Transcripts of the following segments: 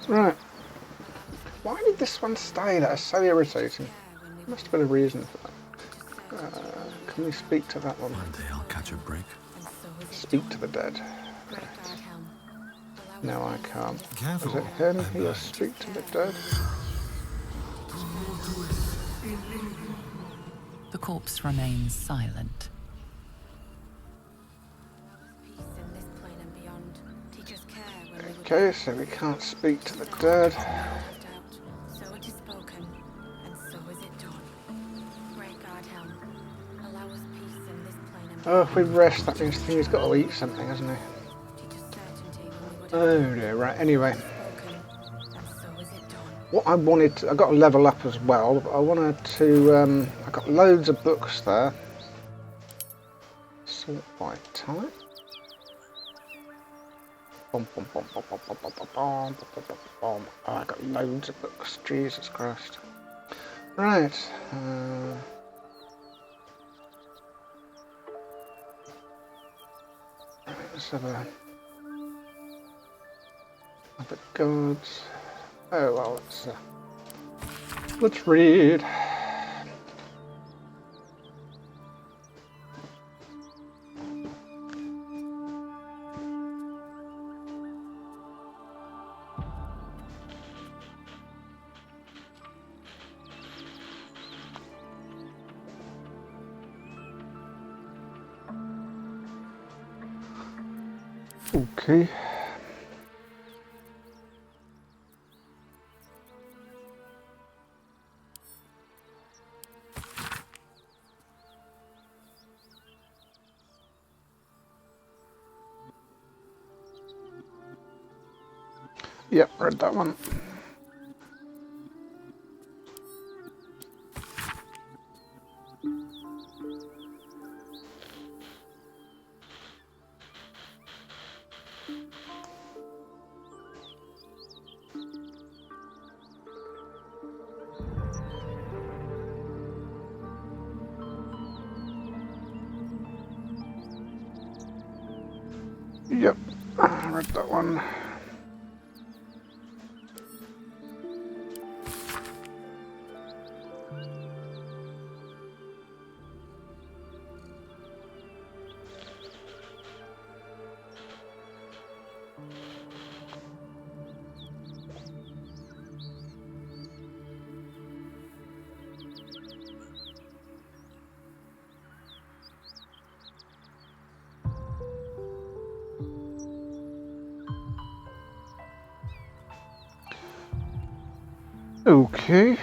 Right. Why did this one stay there? It's so irritating. There must have been a reason for that. Can we speak to that one? One day I'll catch a break. Speak to the dead. Right. No, I can't. Careful. Is it him? I'm He'll burned. speak to the dead. The corpse remains silent. Okay, so we can't speak to the dead. Oh, if we rest, that means he's got to eat something, hasn't he? Oh dear, right, anyway. What I wanted to, I got to level up as well, but I wanted to, I got loads of books there. Sort by type. Bom, bom, bom, bom, bom, bom, bom, bom, bom, bom, bom, bom. Oh, I got loads of books, Jesus Christ. Right. Let's have a the gods. Oh well, let's read. Okay. Yep, read that one. Yep, I read that one. Okay.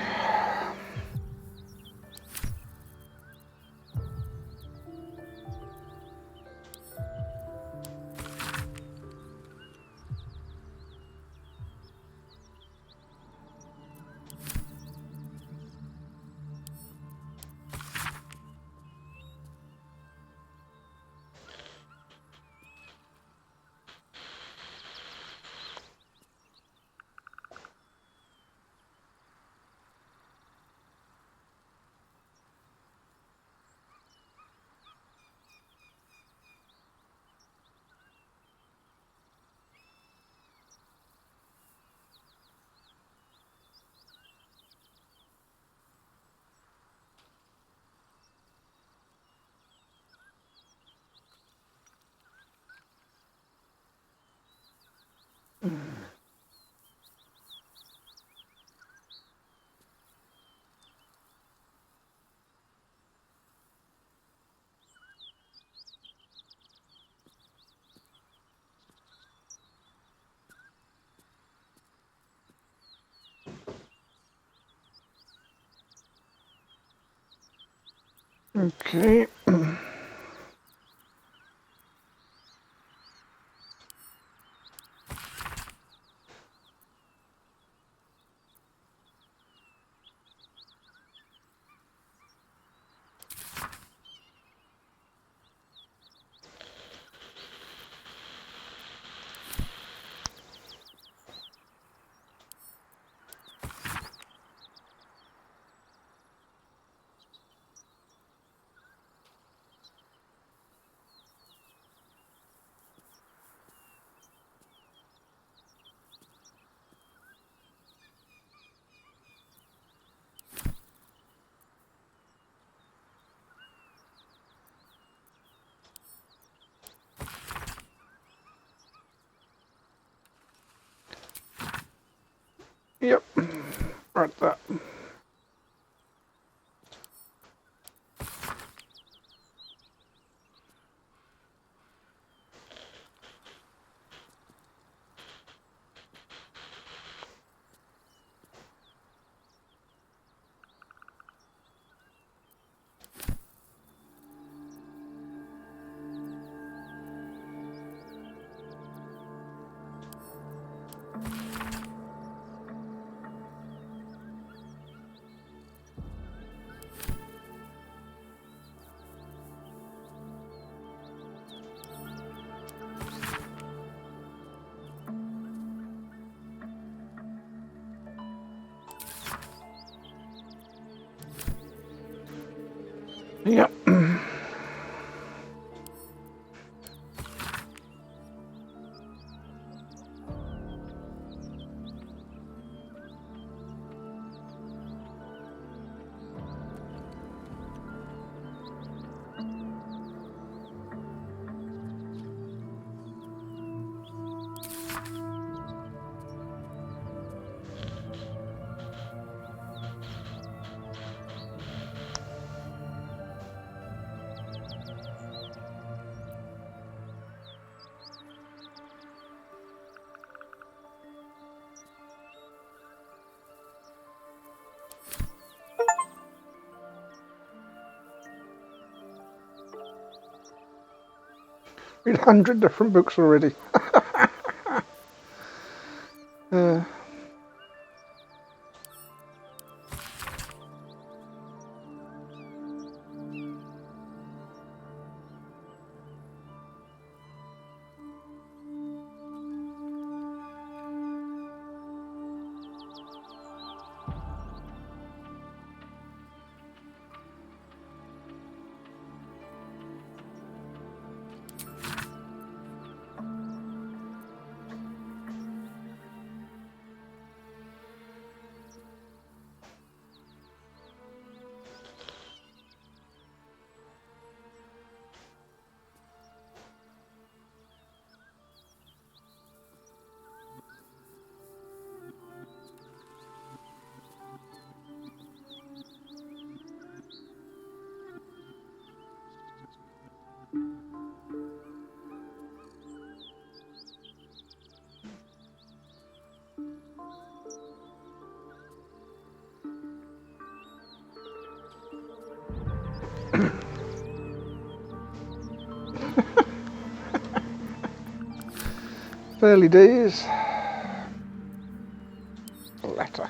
Okay. Yep, right there. Yep. Read 100 different books already. uh, early days. Letter.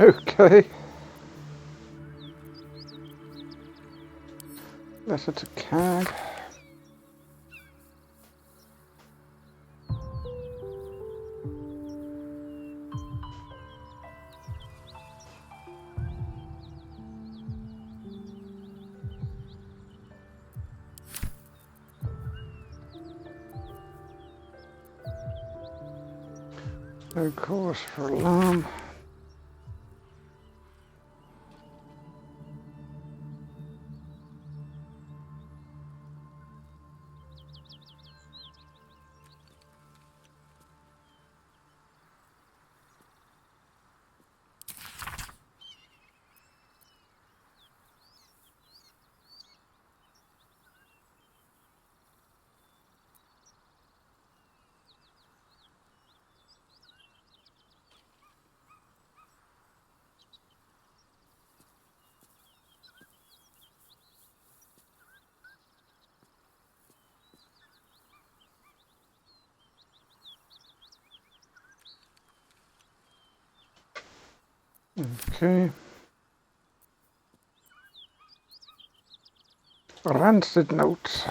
Okay. Letter to CAG. No cause for alarm. Okay. Rancid notes.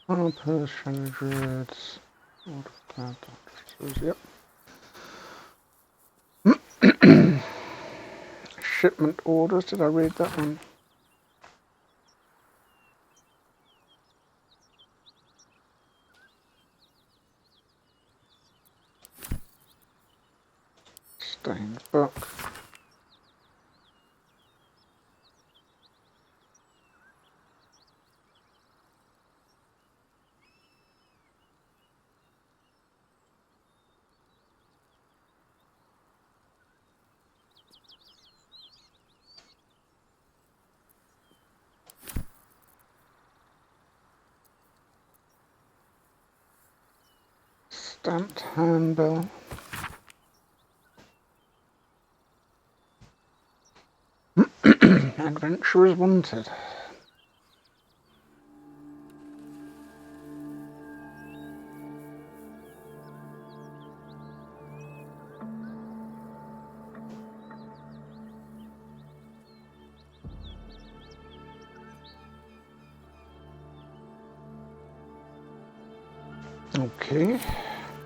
Harpers, Shadow Druids, Order of Cloud Doctors, yep. Shipment orders, did I read that one? Stained book. Stamped handbill. Adventurers wanted. Okay,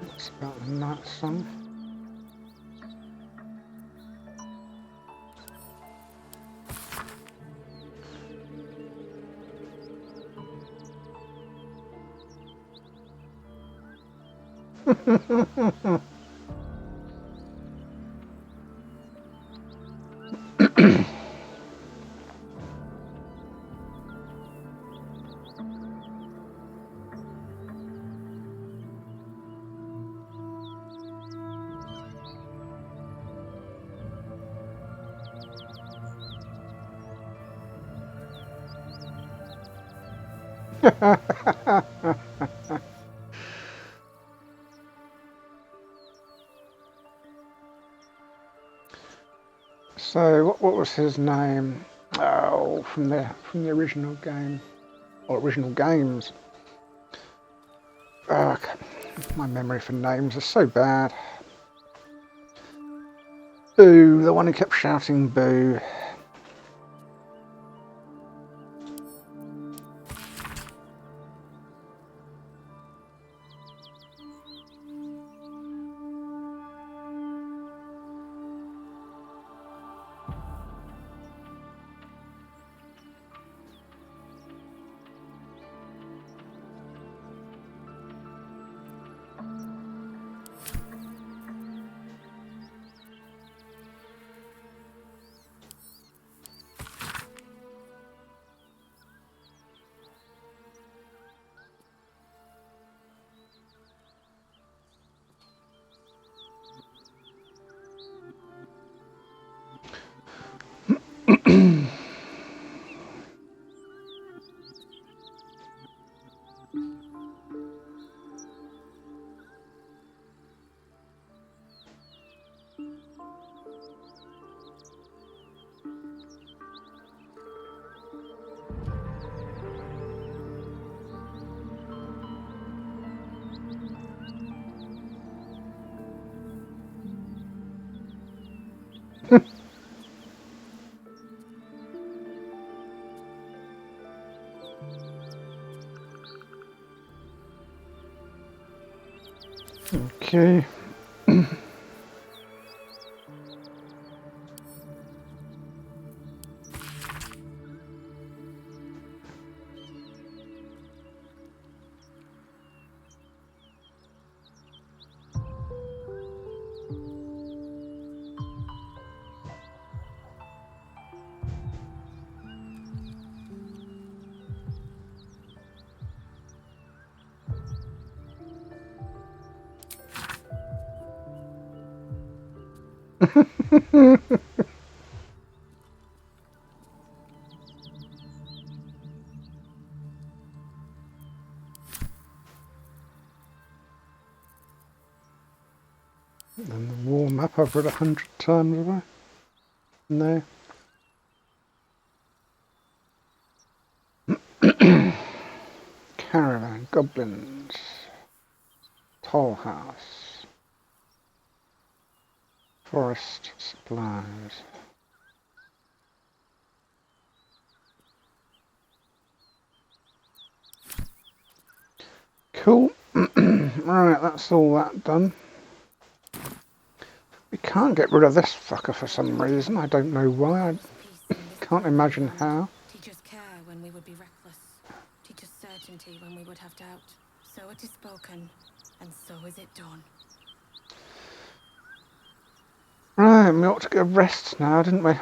that's about the night song. So, what was his name? Oh, from the original game, or original games. Oh, my memory for names is so bad. Boo, the one who kept shouting boo. Okay. And the warm up I've read 100 times, have I? No. Caravan, goblins, toll house, forest supplies. Cool. Right, that's all that done. We can't get rid of this fucker for some reason. I don't know why. I can't imagine how. Teach us care when we would be reckless. Teach us certainty when we would have doubt. So it is spoken, and so is it done. Right, we ought to go rest now, didn't we?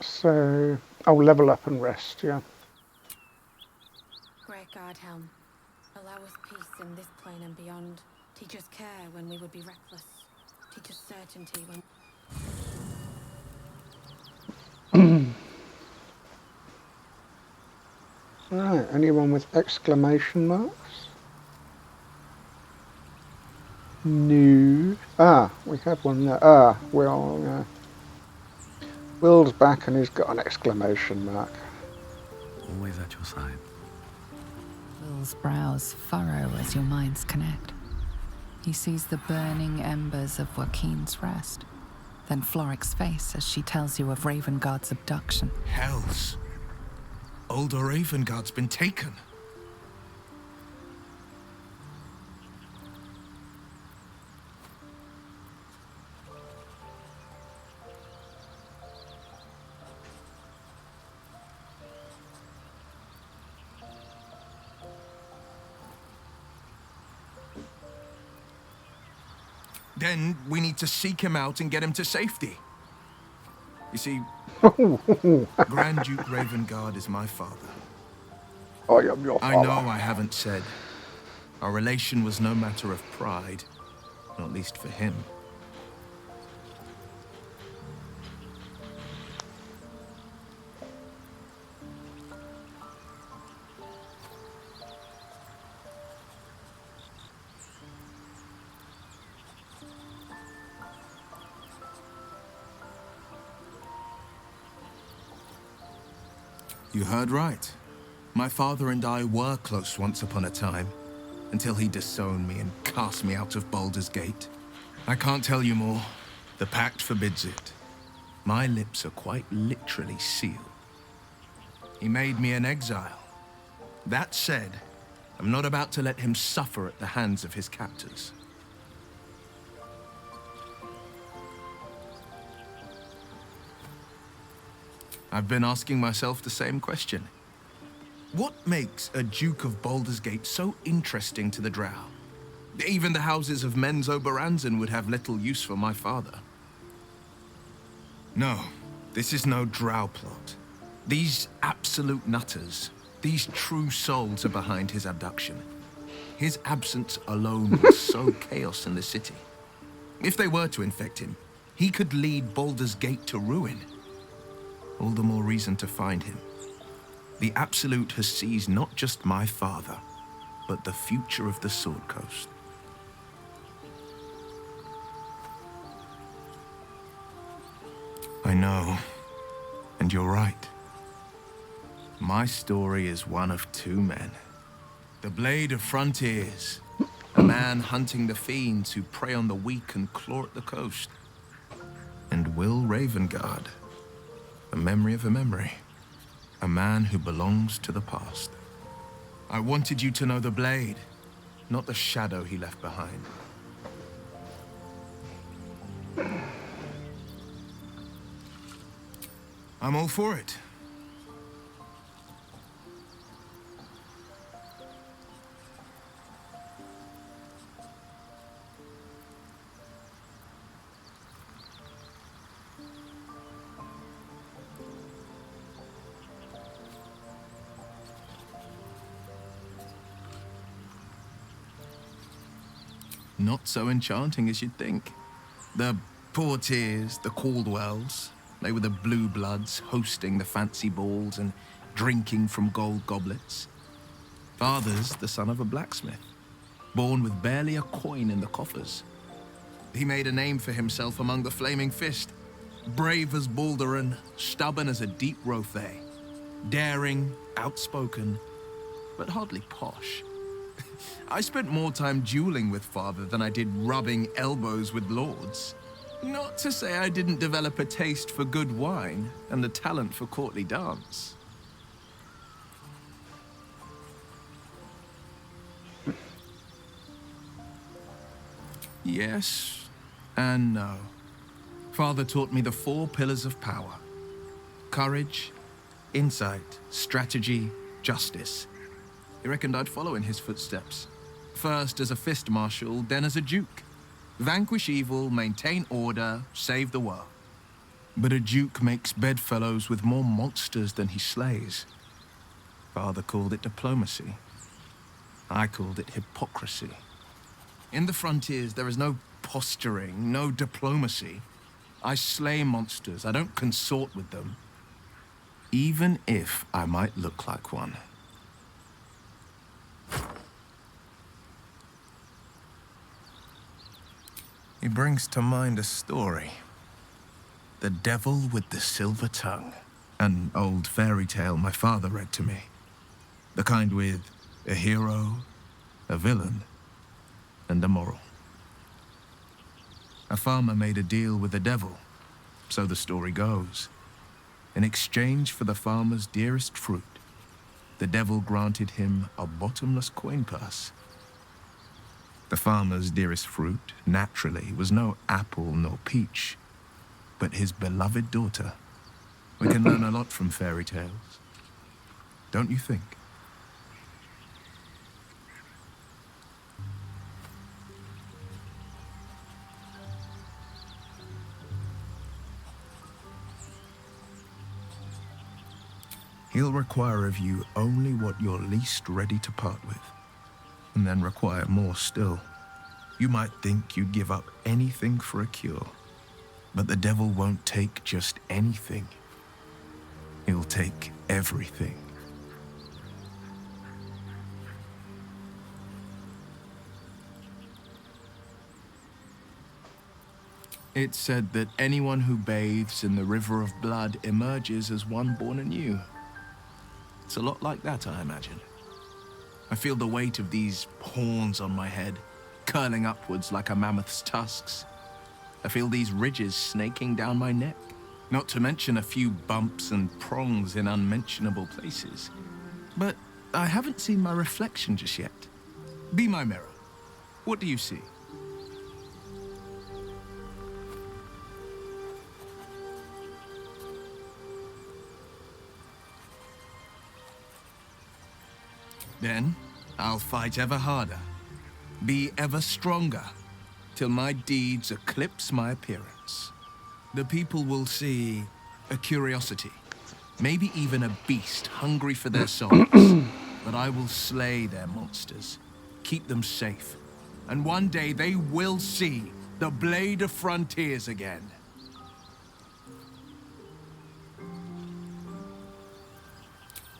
So, oh, level up and rest, yeah. Great Guardhelm, allow us peace in this plane and beyond. Teach us care when we would be reckless. Teach us certainty when... Right, anyone with exclamation marks? No. Ah, we had one there. Ah, Will, yeah. Will's back and he's got an exclamation mark. Always at your side. Will's brows furrow as your minds connect. He sees the burning embers of Joaquin's rest, then Floric's face as she tells you of Ravengard's abduction. Hells. Older Ravengard's been taken. Then we need to seek him out and get him to safety. You see, Grand Duke Ravengard is my father. I am your father. I know I haven't said. Our relation was no matter of pride, not least for him. You heard right. My father and I were close once upon a time, until he disowned me and cast me out of Baldur's Gate. I can't tell you more. The pact forbids it. My lips are quite literally sealed. He made me an exile. That said, I'm not about to let him suffer at the hands of his captors. I've been asking myself the same question. What makes a Duke of Baldur's Gate so interesting to the Drow? Even the houses of Menzoberranzan would have little use for my father. No, this is no Drow plot. These absolute nutters, these true souls are behind his abduction. His absence alone will sow chaos in the city. If they were to infect him, he could lead Baldur's Gate to ruin. All the more reason to find him. The Absolute has seized not just my father, but the future of the Sword Coast. I know, and you're right. My story is one of two men. The Blade of Frontiers, a man hunting the fiends who prey on the weak and claw at the coast. And Will Ravengard, a memory of a memory. A man who belongs to the past. I wanted you to know the Blade, not the shadow he left behind. I'm all for it. Not so enchanting as you'd think. The Portiers, the Caldwells, they were the blue bloods hosting the fancy balls and drinking from gold goblets. Father's the son of a blacksmith, born with barely a coin in the coffers. He made a name for himself among the Flaming Fist. Brave as Baldur, stubborn as a deep Rothay. Daring, outspoken, but hardly posh. I spent more time dueling with father than I did rubbing elbows with lords. Not to say I didn't develop a taste for good wine and the talent for courtly dance. Yes and no. Father taught me the 4 pillars of power: courage, insight, strategy, justice. He reckoned I'd follow in his footsteps. First as a fist marshal, then as a duke. Vanquish evil, maintain order, save the world. But a duke makes bedfellows with more monsters than he slays. Father called it diplomacy. I called it hypocrisy. In the frontiers, there is no posturing, no diplomacy. I slay monsters, I don't consort with them. Even if I might look like one. He brings to mind a story. The Devil with the Silver Tongue. An old fairy tale my father read to me. The kind with a hero, a villain, and a moral. A farmer made a deal with the devil, so the story goes. In exchange for the farmer's dearest fruit, the devil granted him a bottomless coin purse. The farmer's dearest fruit, naturally, was no apple nor peach, but his beloved daughter. We can learn a lot from fairy tales, don't you think? He'll require of you only what you're least ready to part with, and then require more still. You might think you'd give up anything for a cure, but the devil won't take just anything. He'll take everything. It's said that anyone who bathes in the river of blood emerges as one born anew. It's a lot like that, I imagine. I feel the weight of these horns on my head, curling upwards like a mammoth's tusks. I feel these ridges snaking down my neck, not to mention a few bumps and prongs in unmentionable places. But I haven't seen my reflection just yet. Be my mirror. What do you see? Then, I'll fight ever harder, be ever stronger, till my deeds eclipse my appearance. The people will see a curiosity, maybe even a beast hungry for their souls. But I will slay their monsters, keep them safe, and one day they will see the Blade of Frontiers again.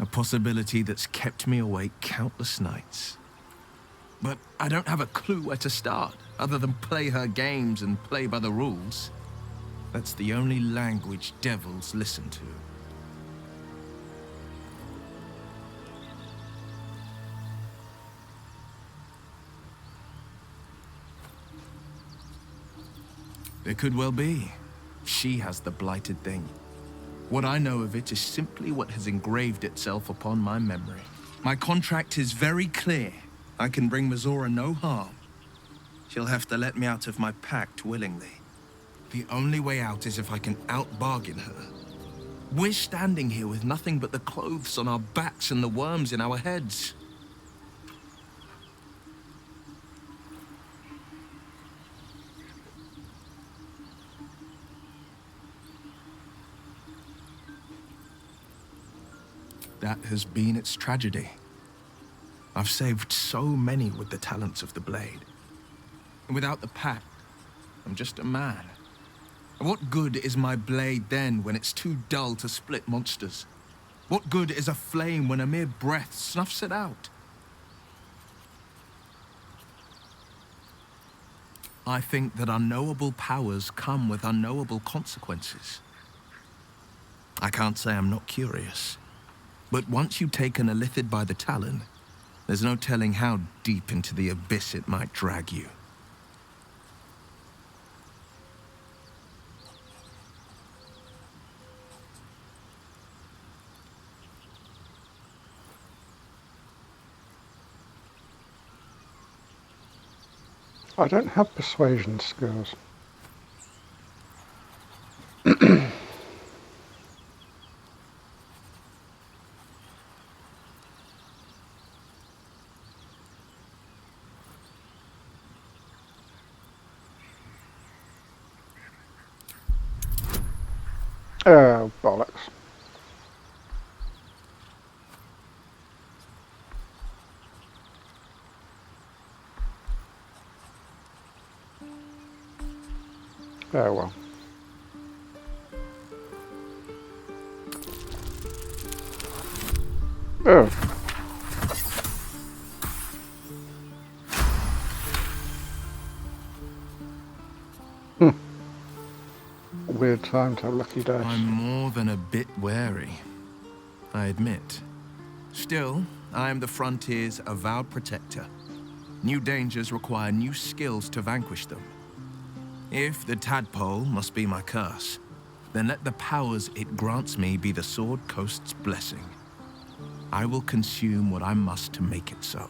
A possibility that's kept me awake countless nights. But I don't have a clue where to start, other than play her games and play by the rules. That's the only language devils listen to. It could well be. She has the blighted thing. What I know of it is simply what has engraved itself upon my memory. My contract is very clear. I can bring Mizora no harm. She'll have to let me out of my pact willingly. The only way out is if I can out-bargain her. We're standing here with nothing but the clothes on our backs and the worms in our heads. That has been its tragedy. I've saved so many with the talents of the blade. And without the pact, I'm just a man. What good is my blade then when it's too dull to split monsters? What good is a flame when a mere breath snuffs it out? I think that unknowable powers come with unknowable consequences. I can't say I'm not curious. But once you've taken a lithid by the talon, there's no telling how deep into the abyss it might drag you. I don't have persuasion skills. Oh, bollocks. Oh well. Oh. Weird time to have lucky dice. I'm more than a bit wary, I admit. Still, I am the frontier's avowed protector. New dangers require new skills to vanquish them. If the tadpole must be my curse, then let the powers it grants me be the Sword Coast's blessing. I will consume what I must to make it so.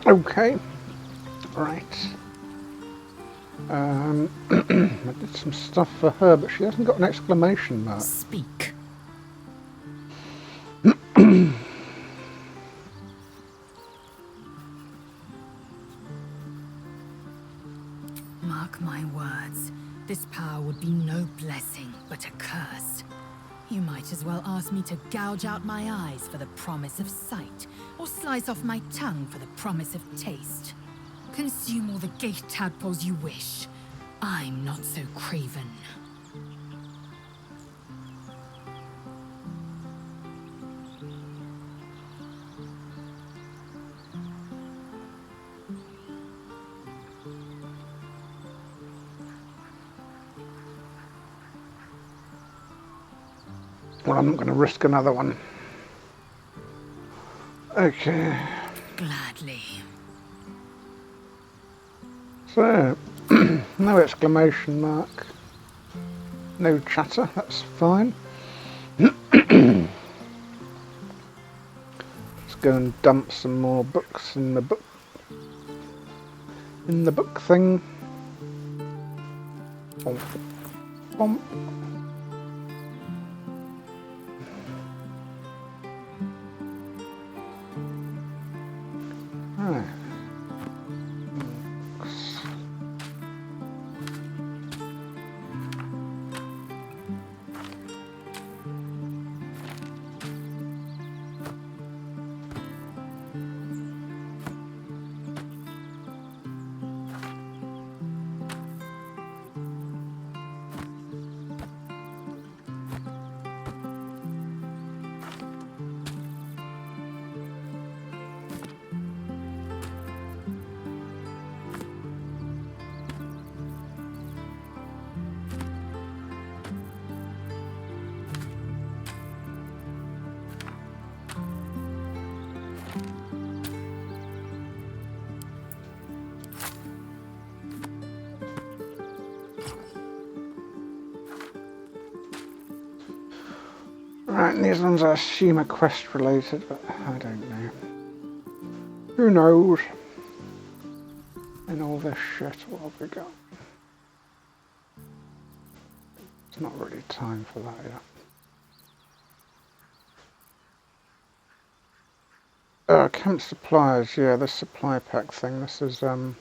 Okay. Right. I did some stuff for her, but she hasn't got an exclamation mark. Speak. Mark my words, this power would be no blessing, but a curse. You might as well ask me to gouge out my eyes for the promise of sight, or slice off my tongue for the promise of taste. Consume all the gate tadpoles you wish. I'm not so craven. Well, I'm not going to risk another one. Okay. Gladly. So, no exclamation mark. No chatter, that's fine. Let's go and dump some more books in the book thing. Bomp. Bomp. Right. Right, and these ones I assume are quest related, but I don't know. Who knows? In all this shit, what have we got? It's not really time for that yet. Camp supplies, yeah, this supply pack thing, this is, ew.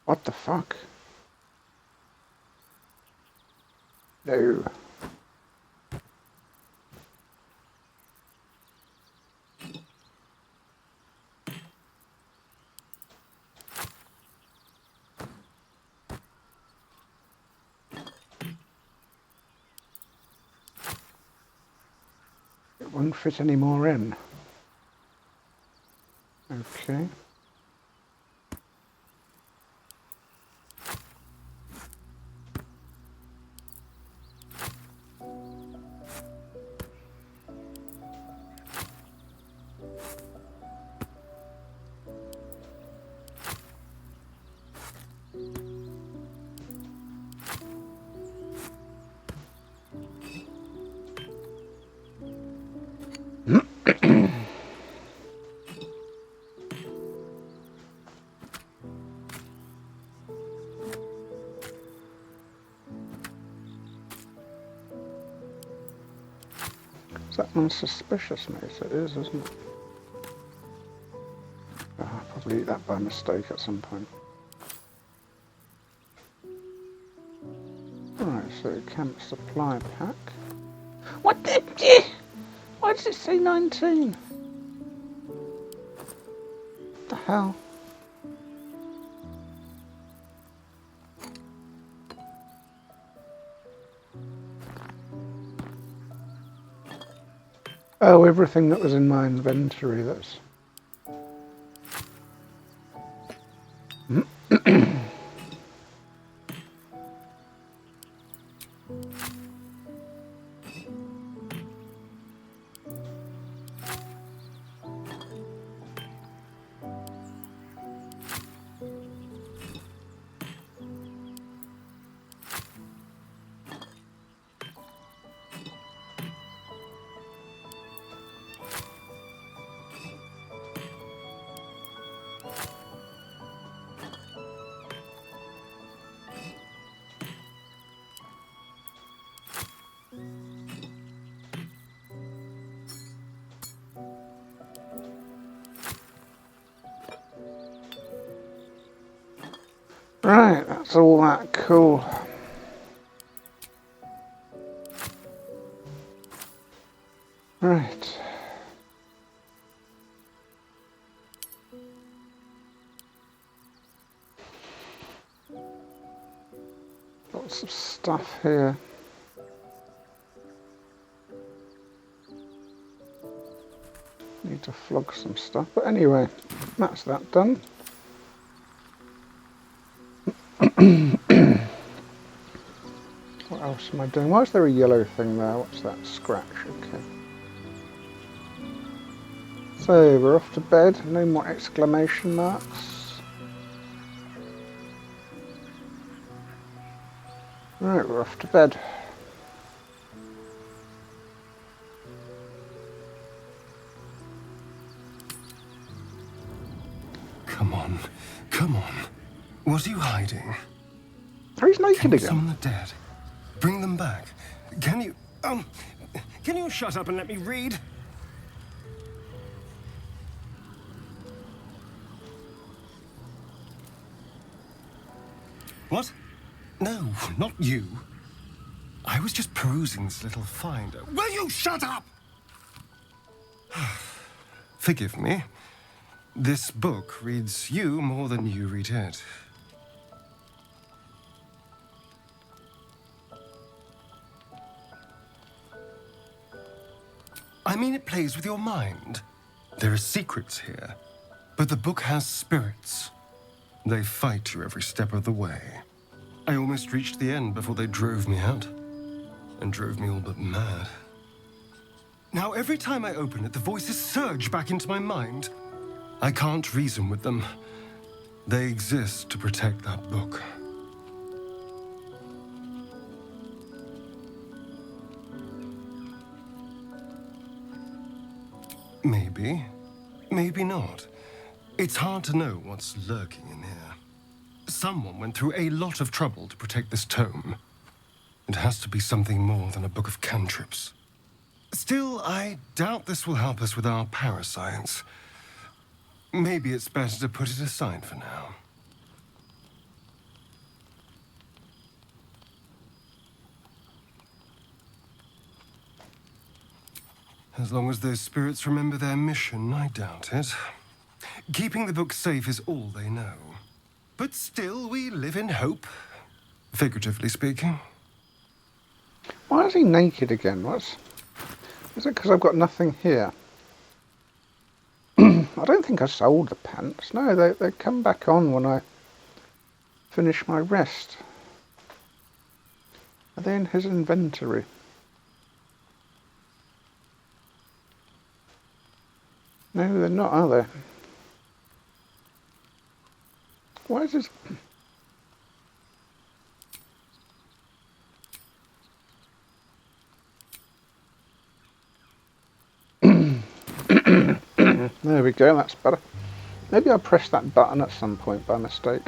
What the fuck? No. It won't fit any more in. Okay. That one's suspicious, mate. It is, isn't it? Oh, I'll probably eat that by mistake at some point. Right, so camp supply pack. What the? Why does it say 19? What the hell? Oh, everything that was in my inventory, that's... Right, that's all that cool. Right. Lots of stuff here. Need to flog some stuff, but anyway, that's that done. What else am I doing? Why is there a yellow thing there? What's that? Scratch, okay. So, we're off to bed. No more exclamation marks. Right, we're off to bed. Come on, come on. What are you hiding? Oh, he's naked Can you again. summon the dead? Bring them back. Can you, can you shut up and let me read? What? No, not you. I was just perusing this little finder. Will you shut up? Forgive me. This book reads you more than you read it. I mean, it plays with your mind. There are secrets here, but the book has spirits. They fight you every step of the way. I almost reached the end before they drove me out, and drove me all but mad. Now, every time I open it, the voices surge back into my mind. I can't reason with them. They exist to protect that book. Maybe. Maybe not. It's hard to know what's lurking in here. Someone went through a lot of trouble to protect this tome. It has to be something more than a book of cantrips. Still, I doubt this will help us with our parascience. Maybe it's better to put it aside for now. As long as those spirits remember their mission, I doubt it. Keeping the book safe is all they know. But still, we live in hope, figuratively speaking. Why is he naked again? Is it because I've got nothing here? I don't think I sold the pants. No, they come back on when I finish my rest. Are they in his inventory? No, they're not, are they? Why is this... There we go, that's better. Maybe I pressed that button at some point by mistake.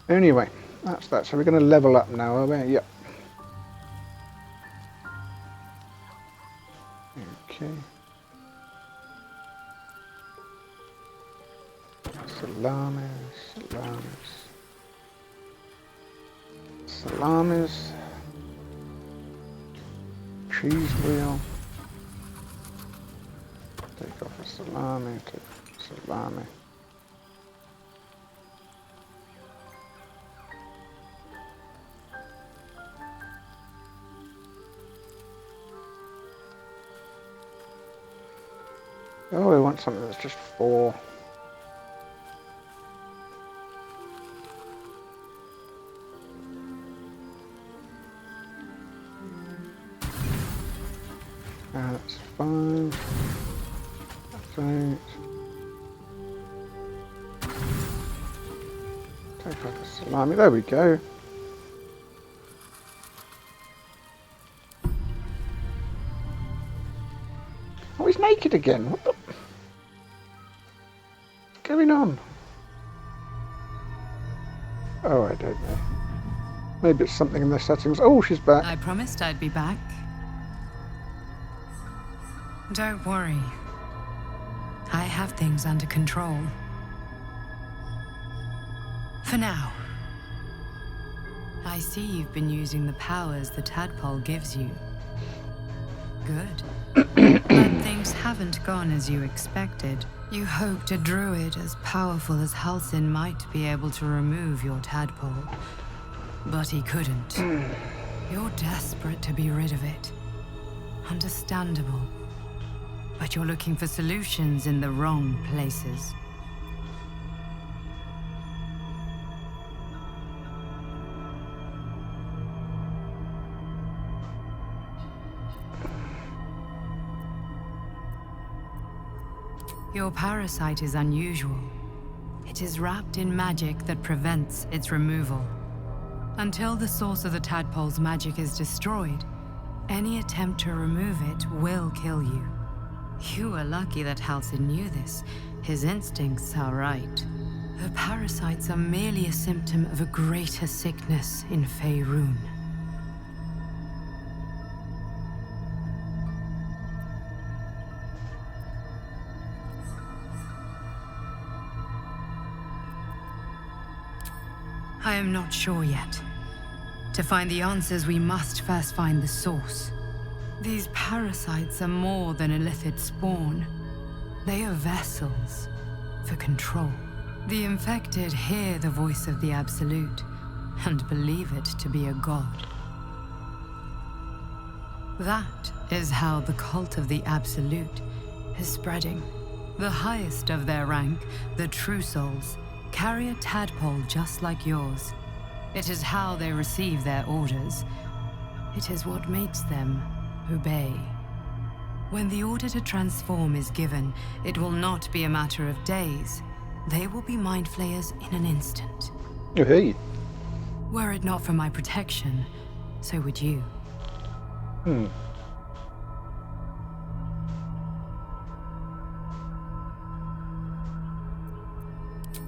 Anyway, that's that. So we're going to level up now, are we? Yep. Okay. Salamis. Cheese wheel. Take off a salami, take off a salami. Oh, we want something that's just 4. That's 5. That's 8. Take out the salami. There we go. Oh, he's naked again. What's going on? Oh, I don't know. Maybe it's something in the settings. Oh, she's back. I promised I'd be back. Don't worry. I have things under control. For now. I see you've been using the powers the tadpole gives you. Good. But things haven't gone as you expected. You hoped a druid as powerful as Halsin might be able to remove your tadpole. But he couldn't. You're desperate to be rid of it. Understandable. But you're looking for solutions in the wrong places. Your parasite is unusual. It is wrapped in magic that prevents its removal. Until the source of the tadpole's magic is destroyed, any attempt to remove it will kill you. You were lucky that Halsin knew this. His instincts are right. The parasites are merely a symptom of a greater sickness in Faerun. I am not sure yet. To find the answers, we must first find the source. These parasites are more than illithid spawn. They are vessels for control. The infected hear the voice of the Absolute and believe it to be a god. That is how the cult of the Absolute is spreading. The highest of their rank, the True Souls, carry a tadpole just like yours. It is how they receive their orders. It is what makes them obey. When the order to transform is given, it will not be a matter of days. They will be mind flayers in an instant. Oh, hey. Were it not for my protection, so would you.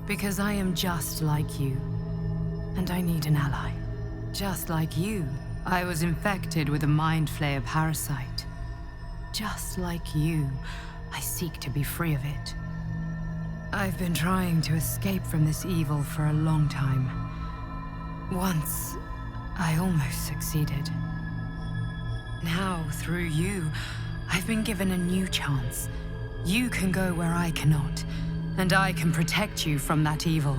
Because I am just like you, and I need an ally. Just like you, I was infected with a mind flayer parasite. Just like you, I seek to be free of it. I've been trying to escape from this evil for a long time. Once, I almost succeeded. Now, through you, I've been given a new chance. You can go where I cannot, and I can protect you from that evil.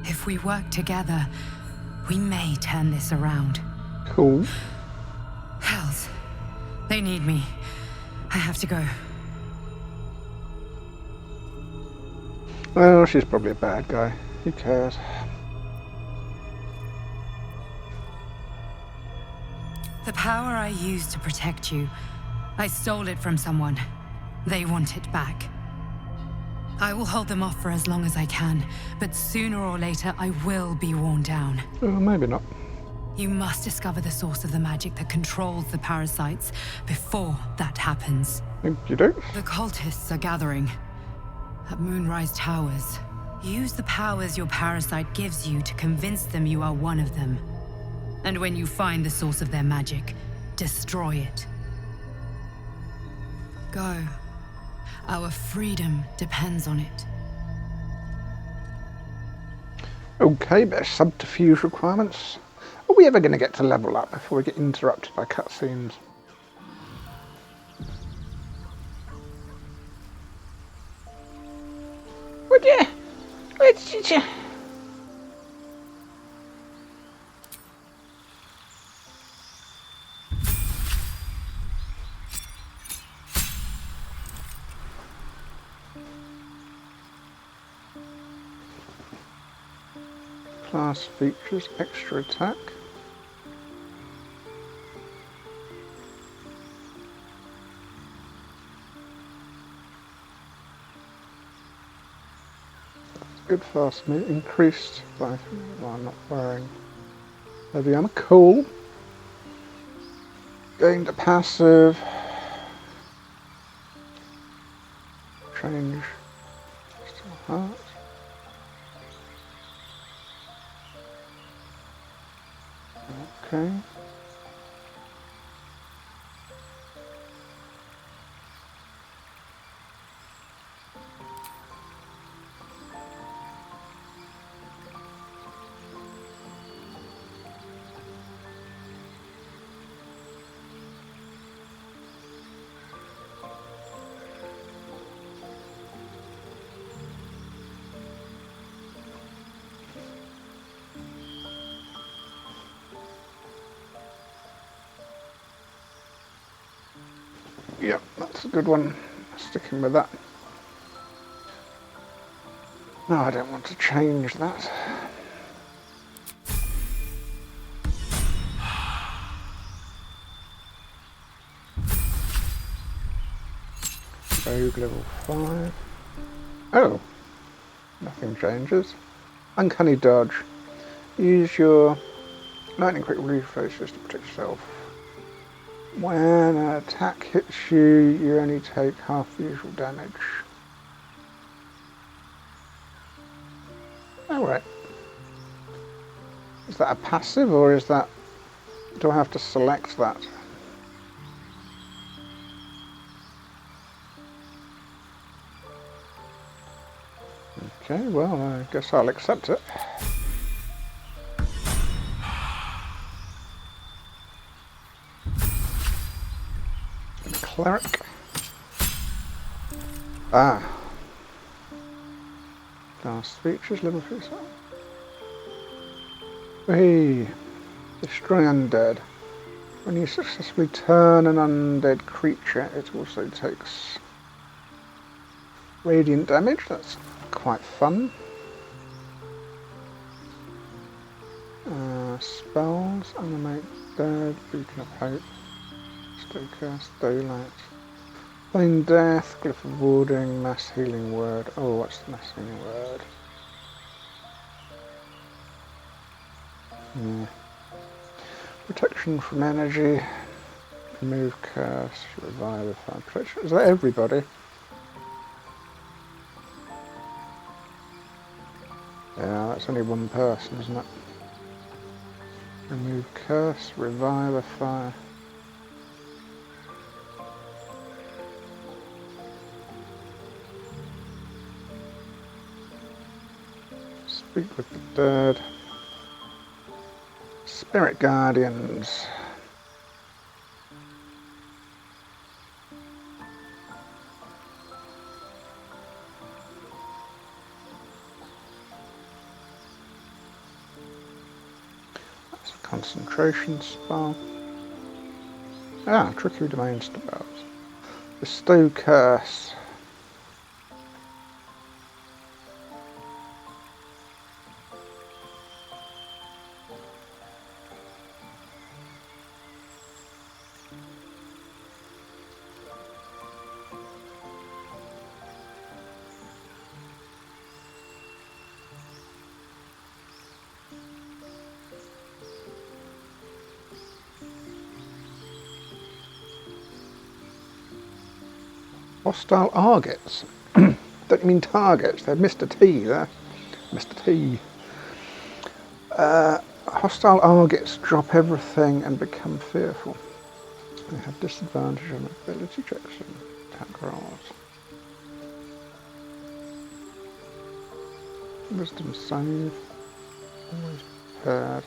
If we work together, we may turn this around. Cool. Hells, they need me. I have to go. Well, she's probably a bad guy. Who cares? The power I used to protect you, I stole it from someone. They want it back. I will hold them off for as long as I can, but sooner or later I will be worn down. Oh, maybe not. You must discover the source of the magic that controls the parasites before that happens. Think you do? The cultists are gathering at Moonrise Towers. Use the powers your parasite gives you to convince them you are one of them. And when you find the source of their magic, destroy it. Go. Our freedom depends on it. Okay, bit of subterfuge requirements. Are we ever going to get to level up before we get interrupted by cutscenes? Would you? Would you? Class features, extra attack. Good fast move, increased by, well, I'm not wearing heavy armor, cool. Going to passive. Change. Still heart. Okay. Yep, that's a good one. Sticking with that. No, I don't want to change that. Rogue level 5. Oh, nothing changes. Uncanny dodge. Use your lightning quick reflexes to protect yourself. When an attack hits you, you only take half the usual damage. Oh, right. Is that a passive, or is that... do I have to select that? Okay, well, I guess I'll accept it. Cleric. Ah. Class features, level 3. Hey. Destroy undead. When you successfully turn an undead creature, it also takes radiant damage. That's quite fun. Spells, animate dead, beacon of hope. Staycast, daylight. Plain death, glyph of warding, mass healing word. Oh, what's the mass healing word? Protection from energy. Remove curse, revive, fire protection. Is that everybody? Yeah, that's only one person, isn't it? Remove curse, revive, fire. Speak with the dead. Spirit Guardians. concentration spell. Tricky domain spells. Bestow curse. Hostile targets. Don't you mean targets? They've missed a T there. Mr. T. Hostile targets drop everything and become fearful. They have disadvantage on ability checks and attack rolls. Wisdom save. Always prepared.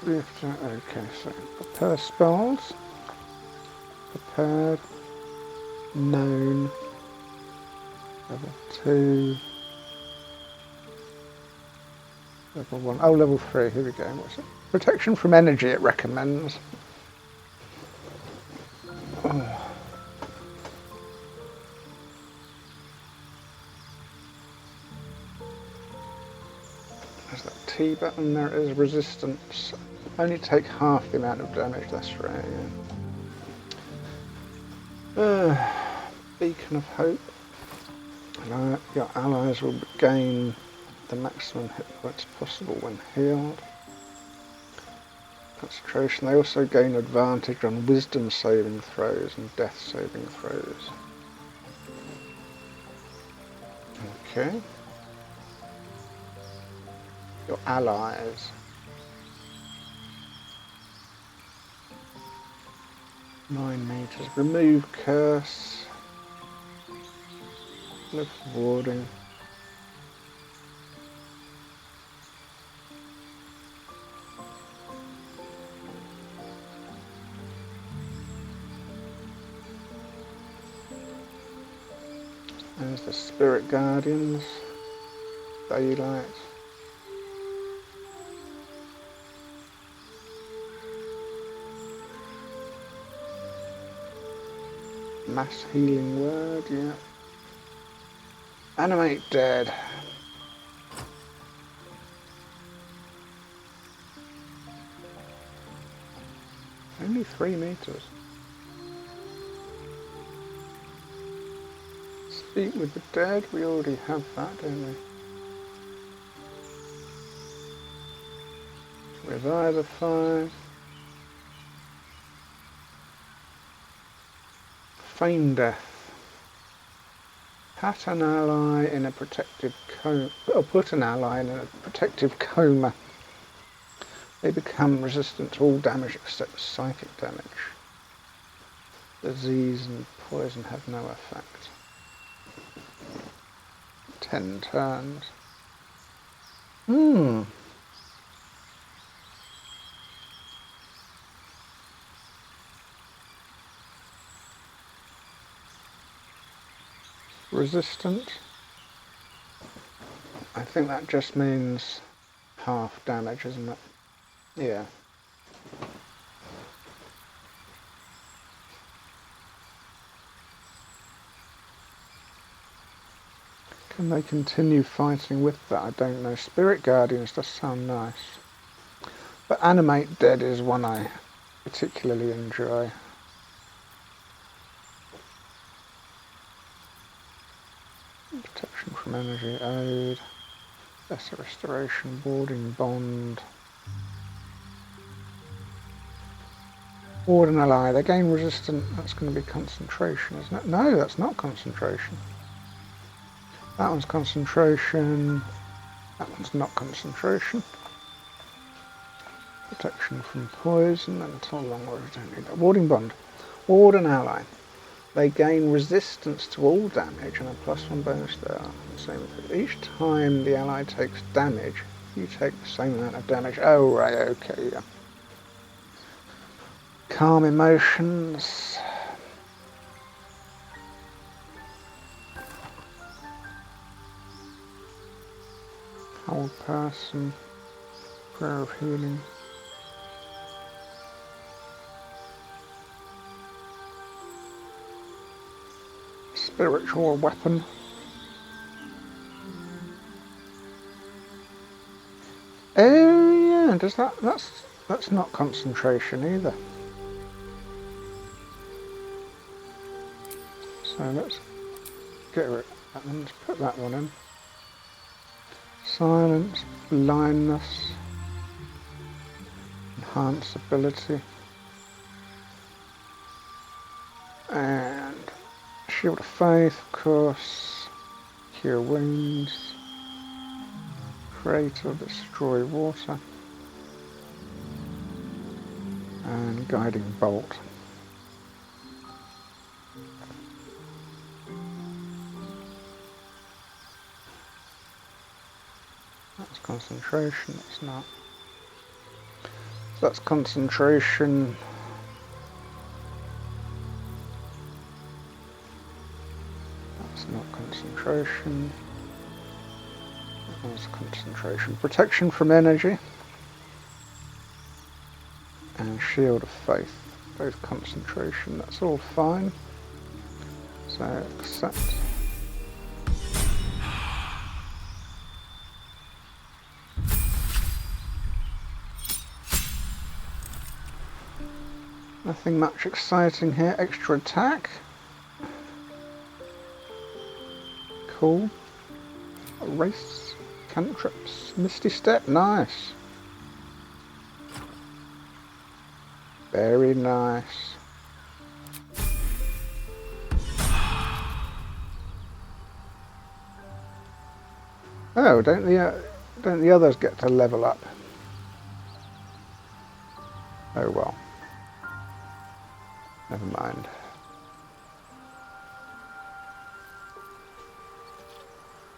Okay, so prepare spells. Prepared. Known. Level 2. Level 1. Oh, level 3. Here we go. What's it? Protection from energy it recommends. Oh. There's that T button. There it is. Resistance. Only take half the amount of damage. That's right, yeah. Beacon of Hope. Your allies will gain the maximum hit points possible when healed. Concentration. They also gain advantage on wisdom saving throws and death saving throws. Okay. Your allies. Nine meters. Remove curse. Lift warding. There's the Spirit Guardians. Daylight. Mass healing word, yeah. Animate dead. Only 3 meters. Speak with the dead, we already have that, don't we? Revive the fire. Feign death. Pat an ally in a protective coma. Or put an ally in a protective coma. They become resistant to all damage except psychic damage. Disease and poison have no effect. 10 turns. Resistant. I think that just means half damage, isn't it? Yeah. Can they continue fighting with that? I don't know. Spirit Guardians does sound nice. But Animate Dead is one I particularly enjoy. Protection from energy aid. Lesser restoration, boarding bond. Ward an ally. They gain resistant. That's going to be concentration, isn't it? No, that's not concentration. That one's concentration. That one's not concentration. Protection from poison until long range. Don't need that. Warding bond. Ward an ally. They gain resistance to all damage and a +1 bonus there. Same. Each time the ally takes damage, you take the same amount of damage. Oh right, okay, yeah. Calm emotions. Whole person. Prayer of healing. Spiritual weapon. Oh yeah, does that's not concentration either. So let's get rid of that and let's put that one in. Silence, blindness, enhance ability, and shield of faith, of course, cure wounds, create or destroy water, and guiding bolt. That's concentration, that's not. So that's concentration. That's not concentration. That was concentration. Protection from energy. And shield of faith. Both concentration, that's all fine. So accept. Nothing much exciting here. Extra attack. Cool. Erase. Cantrips. Misty Step. Nice. Very nice. Oh, don't the others get to level up? Oh well. Never mind.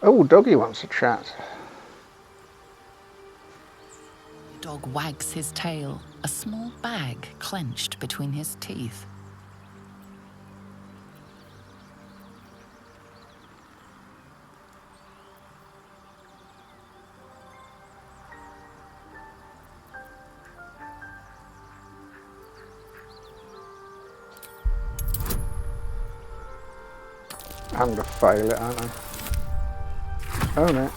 Oh, Doggy wants a chat. Dog wags his tail, a small bag clenched between his teeth. I'm gonna fail it, aren't I? Oh no.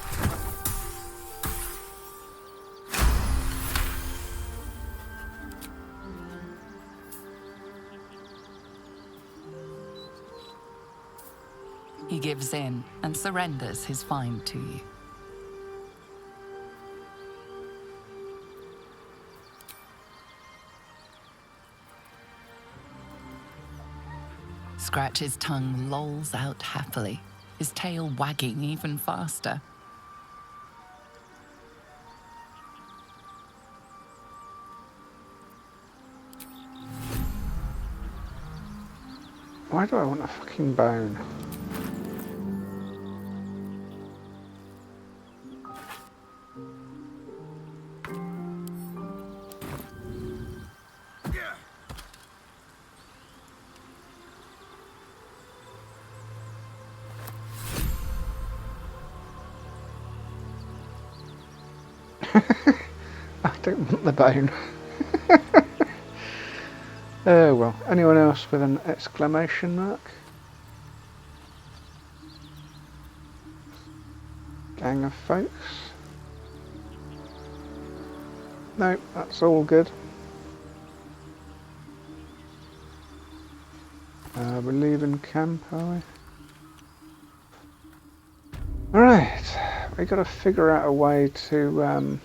He gives in and surrenders his find to you. Scratch's tongue lolls out happily, his tail wagging even faster. Why do I want a fucking bone? I don't want the bone. Oh well. Anyone else with an exclamation mark? Gang of folks? No, that's all good. We're leaving camp, are we? Alright, we gotta figure out a way to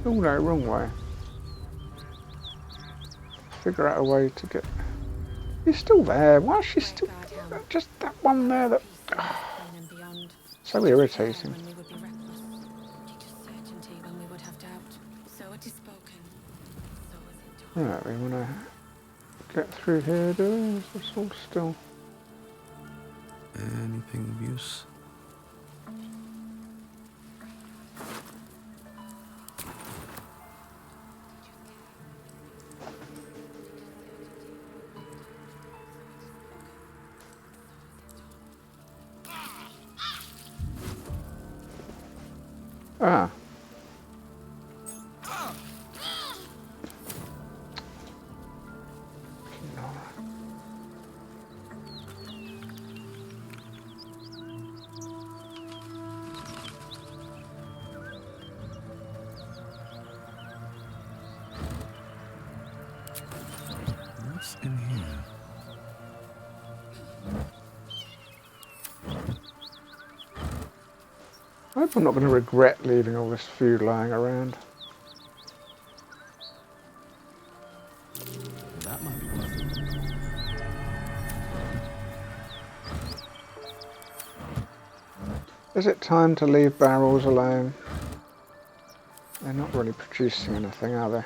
oh no, wrong way. Figure out a way to get. He's still there. Why is she still? Just that one there. That so irritating. Right, we want to get through here. Do we? Is this all still? Anything of use? Ah. What's in here? I hope I'm not going to regret leaving all this food lying around. That might be worth it. Is it time to leave barrels alone? They're not really producing anything, are they?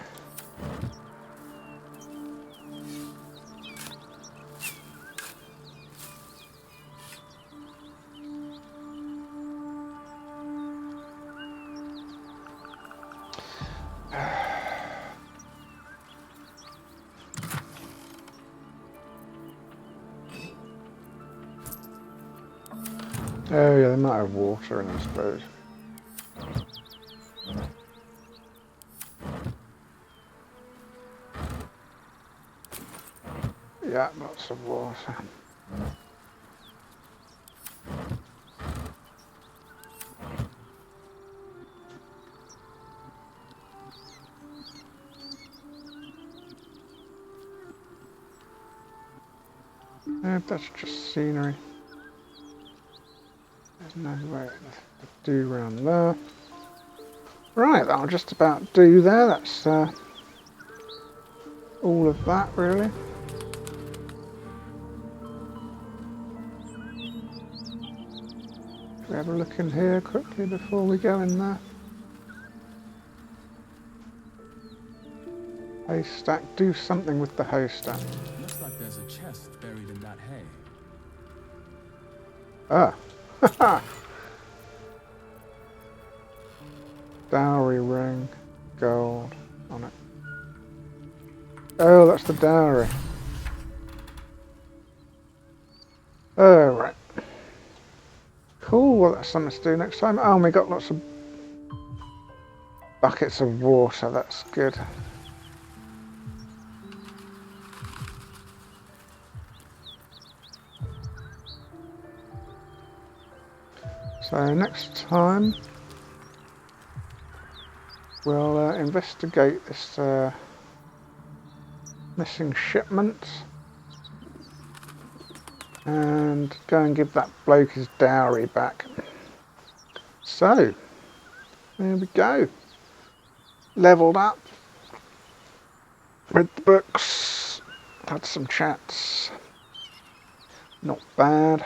Oh yeah, they might have water in, I suppose. Yeah, lots of water. That's just scenery. There's no way to do around there. Right, that'll just about do there. That's all of that, really. Should we have a look in here quickly before we go in there? Haystack. Do something with the haystack. Looks like there's a chest buried in that hay. Ah. Dowry ring. Gold on it. Oh, that's the dowry. Oh, right. Cool, well that's something to do next time. Oh, and we got lots of buckets of water, that's good. So next time we'll investigate this missing shipment and go and give that bloke his dowry back. So, there we go. Leveled up. Read the books. Had some chats. Not bad.